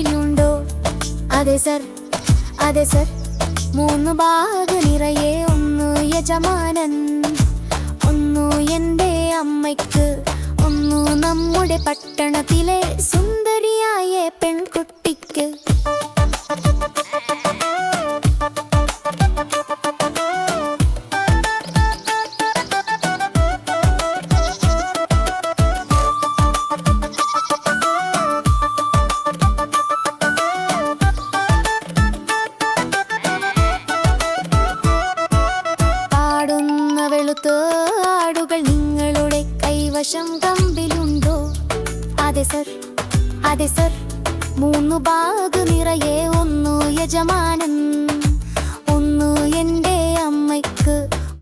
കയ്യിലുണ്ടോ? അതെ സർ, അതെ sir. 3 bag നിറയെ, 1 യജമാനൻ, 1 എൻ്റെ അമ്മയ്ക്ക്, 1 നമ്മുടെ പട്ടണത്തിലെ സുന്ദരിയായ പെൺകുട്ടിക്ക്. വെളുത്ത ആടുകൾ നിങ്ങളുടെ കൈവശം കമ്പിലുണ്ടോ? അതെ സർ, അതെ സർ. 3 ബാഗ് നിറയെ, 1 യജമാനൻ,